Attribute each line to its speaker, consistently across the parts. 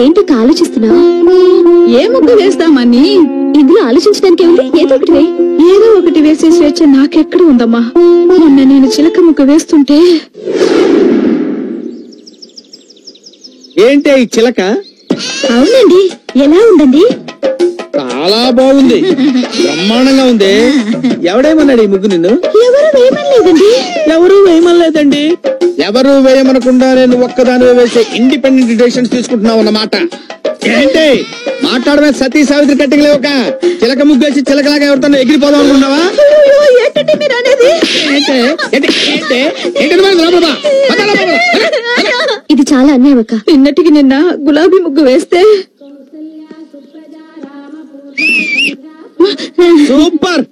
Speaker 1: ఏంటి ఆలోచిస్తున్నావు?
Speaker 2: ఏ ముగ్గు వేస్తామని.
Speaker 1: ఇందులో ఆలోచించడానికి ఏముంది?
Speaker 2: ఏదో ఒకటి వేసే స్వేచ్ఛ నాకెక్కడ ఉందమ్మా. మొన్న నేను చిలక ముగ్గు వేస్తుంటే.
Speaker 3: ఏంటి ఈ చిలక?
Speaker 1: అవునండి, ఎలా ఉందండి?
Speaker 3: చాలా బాగుంది, బ్రహ్మాండంగా ఉంది. ఎవడేమన్నాడు ఈ ముగ్గు నిన్ను?
Speaker 1: ఎవరు వేయమనలేదండి.
Speaker 3: ఎవరు వేయమనకుండా నేను ఒక్కదాని వేసే ఇండిపెండెంట్ డిసిషన్స్ తీసుకుంటున్నావు అన్నమాట. ఏంటి మాట్లాడమే? సతీ సావిత్రి కట్టింగ్ లేవక చిలక ముగ్గేసి చిలకలాగా ఎవరితో ఎగిరిపోదాం అనుకున్నావా?
Speaker 1: ఇది చాలా అన్యాయం అక్క.
Speaker 2: నిన్నటికి నిన్న గులాబీ ముగ్గు వేస్తే
Speaker 3: సూపర్.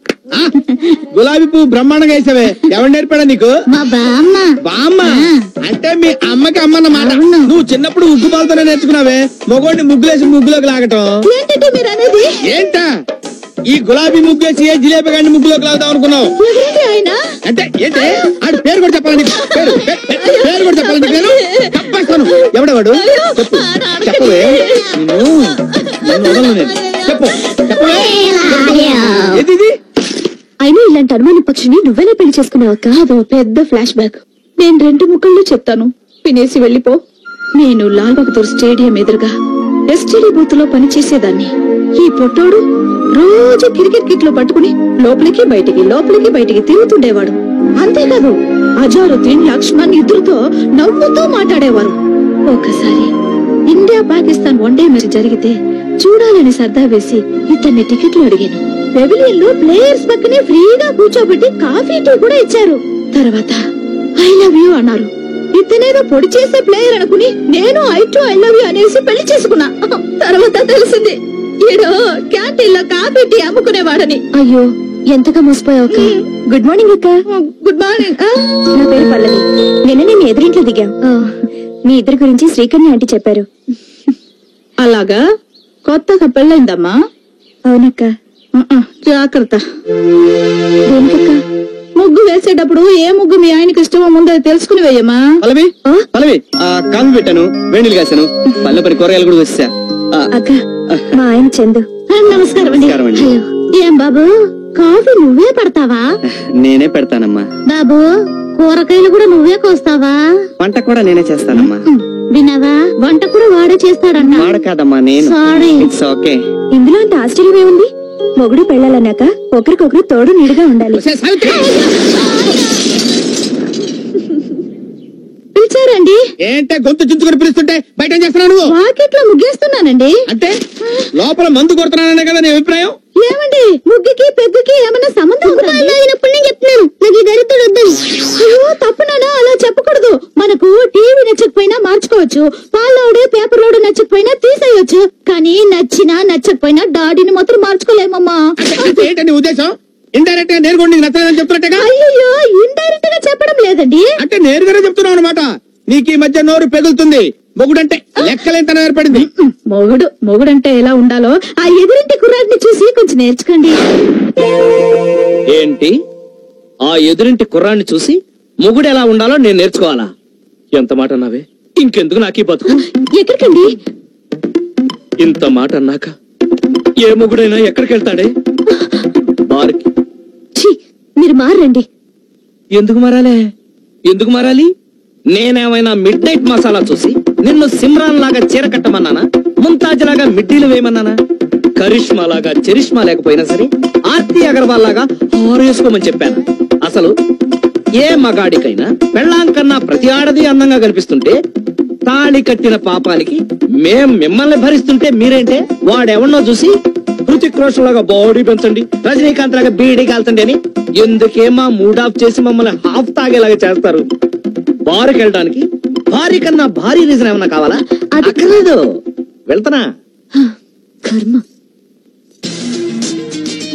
Speaker 3: గులాబీ పువ్వు బ్రహ్మాండంగా వేసావే. ఎవరు నేర్పాడా నీకు?
Speaker 1: మా బామ్మ.
Speaker 3: బామ్మ అంటే మీ అమ్మకి అమ్మన్నమాట. నువ్వు చిన్నప్పుడు ఉగ్గు పాలతోనే నేర్చుకున్నావే మగోడిని ముగ్గులేసి ముగ్గులోకి లాగటం.
Speaker 1: ఏంటంటే మీరు అనేది?
Speaker 3: ఏంటా ఈ గులాబీ ముగ్గేసి ఏ జిలేబీ గాడిని ముగ్గులోకి లాగుదాం అనుకున్నావు?
Speaker 1: ఆయన
Speaker 3: అంటే ఏంటి ఆడి పేరు కూడా చెప్పాలండి. పేరు కూడా చెప్పాలండి. నేను తప్పేస్తాను. ఎవడవాడు చెప్పు. చెప్పవే. చెప్పు చెప్పవే. ఏది
Speaker 1: అయినా ఇలాంటి అనుమాన పక్షిని నువ్వేనా పెళ్లి చేసుకున్నావు అక్క?
Speaker 2: అదో పెద్ద ఫ్లాష్ బ్యాక్. నేను 2 ముక్కల్లో చెప్తాను, వినేసి వెళ్ళిపో. నేను లాల్ బహదూర్ స్టేడియం ఎదురుగా ఎస్టీడీ బూత్ లో పనిచేసేదాన్ని. ఈ పొట్టోడు రోజు క్రికెట్ కిట్ లో పట్టుకుని లోపలికి బయటికి తిరుగుతుండేవాడు. అంతేకాదు అజారుద్దీన్, లక్ష్మణ్ ఇద్దరితో నవ్వుతూ మాట్లాడేవారు. ఒకసారి ఇండియా పాకిస్తాన్ వన్డే మ్యాచ్ జరిగితే చూడాలని సర్దా వేసి ఇతన్ని టికెట్లు అడిగాను. పెవిలియన్ లో ప్లేయర్స్ పక్కనే ఫ్రీగా కూర్చోబెట్టి కాఫీ టీ కూడా ఇచ్చారు. తర్వాత ఐ లవ్ యూ అన్నారు. ఇతనేదో పొడి చేసే ప్లేయర్ అనుకుని నేను ఐ లవ్ యూ అనేసి పెళ్లి చేసుకున్నా. తర్వాత తెలిసింది ఈడో క్యాంటీన్ లో కాఫీ టీ అమ్ముకునేవాడని.
Speaker 1: అయ్యో, ఎంతగా మోసపోయావు అక్క. గుడ్ మార్నింగ్ అక్క.
Speaker 2: Good morning.
Speaker 1: నా పేరు పల్లవి. నిన్న నేను ఎదురింట్లో దిగాం. మీ ఇద్దరి గురించి శ్రీకన్య ఆంటీ చెప్పారు.
Speaker 2: అలాగా? కొత్తగా పెళ్ళైందమ్మా?
Speaker 1: అవునక్క.
Speaker 2: జాగ్రత్త.
Speaker 1: దేనికక్క?
Speaker 2: ముగ్గు వేసేటప్పుడు ఏ ముగ్గు మీ ఆయనకి ఇష్టమో ముందే తెలుసుకుని వేయమ్మా.
Speaker 3: పల్లవి కాఫీ పెట్టాను, వేణీలు కాసాను, పల్లె పని కూరగాయలు కూడా వేసా.
Speaker 1: అక్క, మా ఆయన చందు.
Speaker 2: నమస్కారం అండి. ఏం బాబు, కాఫీ నువ్వే పడతావా?
Speaker 3: నేనే పెడతానమ్మా.
Speaker 2: బాబు, కూరగాయలు కూడా నువ్వే కోస్తావా?
Speaker 3: వంట కూడా నేనే చేస్తానమ్మా.
Speaker 2: విన్నావా, వంట కూడా వాడే చేస్తాడన్నా.
Speaker 3: వాడ కాదమ్మా, నేను.
Speaker 2: సారీ.
Speaker 3: It's okay.
Speaker 1: ఇందులో అంత ఆశ్చర్యం ఏముంది? మొగుడు పెళ్ళాలన్నాక ఒకరికొకరు తోడు నీడుగా ఉండాలి.
Speaker 2: పిలిచారండి?
Speaker 3: ఏంటే గొంతు చుంచుకొని పిలుస్తుంటే బయట ఏం చేస్తున్నావు?
Speaker 2: వాకిట్లో ముగ్గేస్తున్నానండి.
Speaker 3: అంటే లోపల మందు కొడుతున్నాననే కదా నీ అభిప్రాయం?
Speaker 2: ఏమండి, ముగ్గుకి పెగ్గుకి ఏమన్నా సంబంధం అయినప్పుడు నేను చెప్తున్నాను, నాకు ఈ దరిద్రుడు వద్దని. అయ్యో తప్పునానా, అలా చెప్పకూడదు. మనకు టీవీ నచ్చకపోయినా మార్చుకోవచ్చు, పాలోడు పేపర్ లోడు నచ్చకపోయినా తీసేయొచ్చు, కానీ నచ్చినా నచ్చకపోయినా డాడీని మాత్రం మార్చుకోలేమమ్మా.
Speaker 3: ఏంటండి ఉద్దేశం? ఇండైరెక్ట్ గా నేను కూడా నీకు నచ్చలేదని చెప్తున్నట్టుగా.
Speaker 2: అయ్యో, ఇండైరెక్ట్ గా చెప్పడం లేదండి,
Speaker 3: అంటే నేరుగానే చెప్తున్నావు అనమాట. నీకు ఈ మధ్య నోరు పెగులుతుంది. మొగుడంటే లెక్కలేంతనం ఏర్పడింది.
Speaker 2: మొగుడంటే ఎలా ఉండాలో ఆ ఎదురింటి కుర్రాడిని చూసి కొంచెం నేర్చుకోండి.
Speaker 4: ఏంటి, ఆ ఎదురింటి కుర్రాడిని చూసి మొగుడు ఎలా ఉండాలో నేను నేర్చుకోవాలా? ఎంత మాట అన్నావే? ఇంకెందుకు నాకు ఈ బతుకు?
Speaker 2: ఎక్కడికండి?
Speaker 4: ఇంత మాట అన్నాక ఏ మొగుడైనా ఎక్కడికి వెళ్తాడే? బార్కి.
Speaker 1: మీరు మారండి.
Speaker 4: ఎందుకు మారాలి? నేనేమైనా మిడ్ నైట్ మసాలా చూసి నిన్ను సిమ్రాన్ లాగా చీర కట్టమన్నానా? ముంతాజ్ లాగా మిడ్డీలు వేయమన్నానా? కరిష్మా లాగా చరిష్మా లేకపోయినా సరే ఆర్తి అగర్వాల్ లాగా హారేసుకోమని చెప్పాను. అసలు ఏ మగాడికైనా పెళ్ళాం కన్నా ప్రతి ఆడది అందంగా కనిపిస్తుంటే తాళి కట్టిన పాపానికి మేం మిమ్మల్ని భరిస్తుంటే మీరేంటే వాడెవన్నో చూసి హృతిక్ రోషన్ లాగా బాడీ పెంచండి, రజనీకాంత్ లాగా బీడీ కాల్చండి అని ఎందుకేమా మూడ్ ఆఫ్ చేసి మమ్మల్ని హాఫ్ తాగేలాగా చేస్తారు? బారుకి వెళ్ళడానికి భారీ కన్నా భారీ రీజన్ ఏమన్నా కావాలా? అక్కర్లేదు, వెళ్తానా?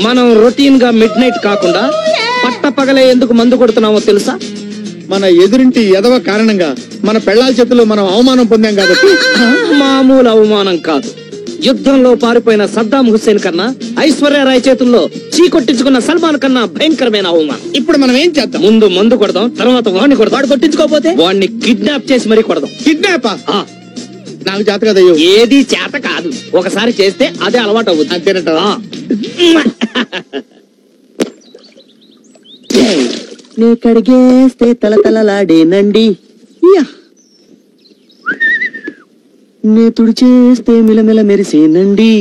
Speaker 4: మనం రొటీన్ గా మిడ్ నైట్ కాకుండా పట్ట పగలే ఎందుకు మందు కొడుతున్నామో తెలుసా?
Speaker 3: మన ఎదురింటి ఎదవ కారణంగా మన పెళ్ళాల చేతుల్లో మనం అవమానం పొందాం కాబట్టి.
Speaker 4: మామూలు అవమానం కాదు. యుద్ధంలో పారిపోయిన సద్దాం హుస్సేన్ కన్నా ఐశ్వర్యరాయ్ చేతుల్లో చీకొట్టించుకున్న సల్మాన్ కన్నా భయంకరమైన అవమానం.
Speaker 3: ఇప్పుడు మనం ఏం చేద్దాం?
Speaker 4: ముందు మందు కొడదాం, తర్వాత వాడిని కొడదాం. వాడు కొట్టించుకోకపోతే వాడిని కిడ్నాప్ చేసి మరీ కొడదాం.
Speaker 3: కిడ్నాపా? నాకు చేత కదయ్యో.
Speaker 4: ఏది చేత కాదు, ఒకసారి చేస్తే అదే అలవాటు అవుతుంది.
Speaker 3: అంతేనట.
Speaker 5: నే కడిగేస్తే తలతలలాడేనండి, నే తుడిచేస్తే మిలమిల మెరిసేనండి,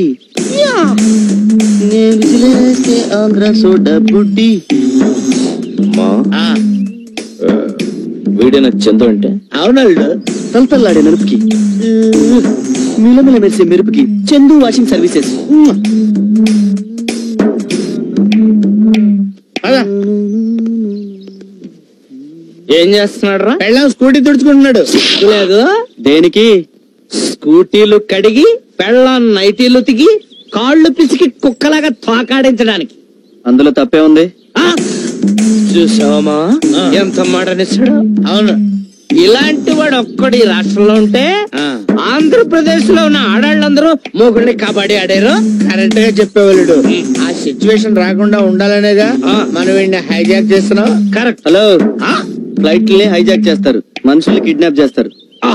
Speaker 5: నే విసిలేస్తే ఆంధ్ర సోడా బుడ్డి.
Speaker 3: ఆ,
Speaker 4: వీడిన చందు అంటే
Speaker 3: అవునాడు.
Speaker 5: తలతల్లాడే నలుపుకి, మిలమిల మెరిసే మెరుపుకి చందు వాషింగ్ సర్వీసెస్.
Speaker 3: అదా
Speaker 4: ఏం చేస్తున్నాడు రా?
Speaker 3: పెళ్ళాం స్కూటీ తుడుచుకుంటున్నాడు.
Speaker 4: లేదు,
Speaker 5: దేనికి?
Speaker 4: స్కూటీలు కడిగి పెళ్ళాం నైటీలు తిగి కాళ్ళు పిసికి కుక్కలాగా తోకాడించడానికి.
Speaker 5: అందులో తప్పే ఉంది.
Speaker 4: ఆ? చూసావమ్మా ఎంత మాట అనేసాడు.
Speaker 3: అవును.
Speaker 4: ఇలాంటి వాడు ఒక్కడు ఈ రాష్ట్రంలో ఉంటే
Speaker 3: ఆ.
Speaker 4: ఆంధ్రప్రదేశ్ లో ఉన్న ఆడాళ్ళందరూ మొగుళ్ళని కబడ్డీ ఆడారు.
Speaker 3: కరెక్ట్ గా చెప్పేవాళ్ళు. ఆ సిచ్యువేషన్ రాకుండా ఉండాలనేగా
Speaker 4: ఆ.
Speaker 3: మనం వీడిని హైజాక్ చేస్తున్నాం.
Speaker 4: కరెక్ట్.
Speaker 5: హలో,
Speaker 4: ఆ?
Speaker 5: ఫ్లైట్లే హైజాక్ చేస్తారు, మనుషుల్ని కిడ్నాప్ చేస్తారు.
Speaker 4: ఆ.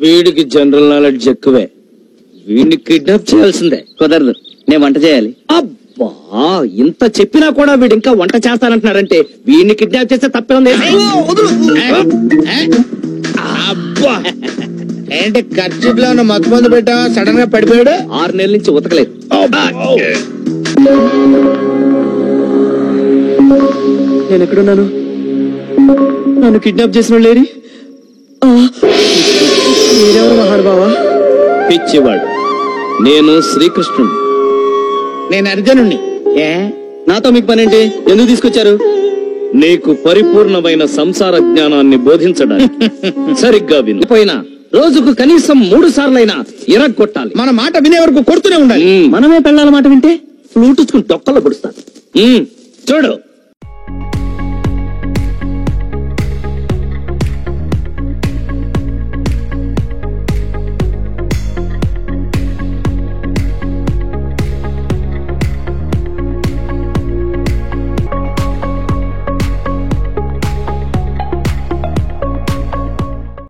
Speaker 4: వీడికి జనరల్ నాలెడ్జ్ ఎక్కువే, వీడిని కిడ్నాప్ చేయాల్సిందే.
Speaker 5: కుదరదు, నేను వంట చేయాలి.
Speaker 4: అబ్బా, ఇంత చెప్పినా కూడా వీడు ఇంకా వంట చేస్తానంటున్నాడంటే వీడిని కిడ్నాప్ చేస్తే తప్పే ఉంది.
Speaker 3: అబ్బా, ఏంటి ఖర్చు లో ఉన్న మత్తు మందు పెట్టావా? సడన్ గా పడిపోయాడు.
Speaker 4: 6 నెలల నుంచి ఉతకలేదు.
Speaker 5: నేను ఎక్కడున్నాను? నన్ను కిడ్నాప్ చేసిన వాళ్ళు లేరి? మీరెవరు మహానుభావా?
Speaker 4: పిచ్చివాడు, నేను శ్రీకృష్ణుడు.
Speaker 3: నేను అర్జునుణ్ణి.
Speaker 4: ఏ?
Speaker 5: నాతో మీకు పనేంటి? ఎందుకు తీసుకొచ్చారు?
Speaker 4: నీకు పరిపూర్ణమైన సంసార జ్ఞానాన్ని బోధించడానికి. సరిగ్గా విను. పోయినా రోజుకు కనీసం 3 సార్లైనా ఇరగొట్టాలి.
Speaker 3: మన మాట వినే వరకు కొడుతూనే ఉండాలి.
Speaker 5: మనమే పెళ్ళాల మాట వింటే
Speaker 4: ఫ్లూటుచుకుని తొక్కలు పొడుస్తాను. చూడు,